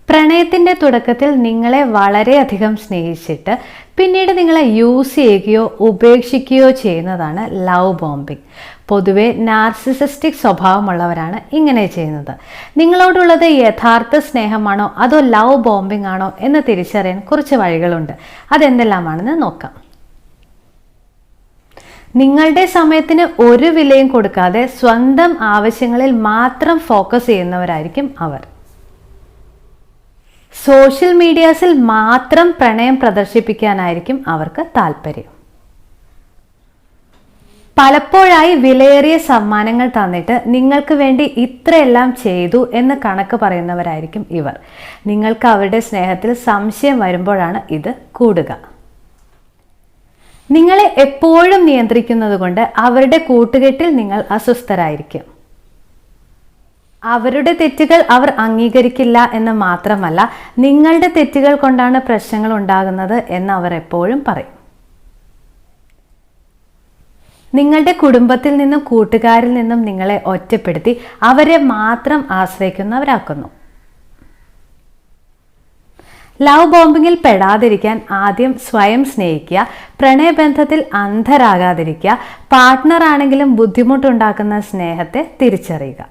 പ്രണയത്തിൻ്റെ തുടക്കത്തിൽ നിങ്ങളെ വളരെയധികം സ്നേഹിച്ചിട്ട് പിന്നീട് നിങ്ങളെ യൂസ് ചെയ്യുകയോ ഉപേക്ഷിക്കുകയോ ചെയ്യുന്നതാണ് ലവ് ബോംബിംഗ്. പൊതുവെ നാർസിസിസ്റ്റിക് സ്വഭാവമുള്ളവരാണ് ഇങ്ങനെ ചെയ്യുന്നത്. നിങ്ങളോടുള്ളത് യഥാർത്ഥ സ്നേഹമാണോ അതോ ലവ് ബോംബിംഗ് ആണോ എന്ന് തിരിച്ചറിയാൻ കുറച്ച് വഴികളുണ്ട്. അതെന്തെല്ലാമാണെന്ന് നോക്കാം. നിങ്ങളുടെ സമയത്തിന് ഒരു വിലയും കൊടുക്കാതെ സ്വന്തം ആവശ്യങ്ങളിൽ മാത്രം ഫോക്കസ് ചെയ്യുന്നവരായിരിക്കും അവർ. സോഷ്യൽ മീഡിയാസിൽ മാത്രം പ്രണയം പ്രദർശിപ്പിക്കാനായിരിക്കും അവർക്ക് താല്പര്യം. പലപ്പോഴായി വിലയേറിയ സമ്മാനങ്ങൾ തന്നിട്ട് നിങ്ങൾക്ക് വേണ്ടി ഇത്രയെല്ലാം ചെയ്തു എന്ന് കണക്ക് പറയുന്നവരായിരിക്കും ഇവർ. നിങ്ങൾക്ക് അവരുടെ സ്നേഹത്തിൽ സംശയം വരുമ്പോഴാണ് ഇത് കൂടുക. നിങ്ങളെ എപ്പോഴും നിയന്ത്രിക്കുന്നത് കൊണ്ട് അവരുടെ കൂട്ടുകെട്ടിൽ നിങ്ങൾ അസ്വസ്ഥരായിരിക്കും. അവരുടെ തെറ്റുകൾ അവർ അംഗീകരിക്കില്ല എന്ന് മാത്രമല്ല, നിങ്ങളുടെ തെറ്റുകൾ കൊണ്ടാണ് പ്രശ്നങ്ങൾ ഉണ്ടാകുന്നത് എന്ന് അവർ എപ്പോഴും പറയും. നിങ്ങളുടെ കുടുംബത്തിൽ നിന്നും കൂട്ടുകാരിൽ നിന്നും നിങ്ങളെ ഒറ്റപ്പെടുത്തി അവരെ മാത്രം ആശ്രയിക്കുന്നവരാക്കുന്നു. ലവ് ബോംബിങ്ങിൽ പെടാതിരിക്കാൻ ആദ്യം സ്വയം സ്നേഹിക്കുക, പ്രണയബന്ധത്തിൽ അന്ധരാകാതിരിക്കുക, പാർട്ട്ണർ ആണെങ്കിലും ബുദ്ധിമുട്ടുണ്ടാക്കുന്ന സ്നേഹത്തെ തിരിച്ചറിയുക.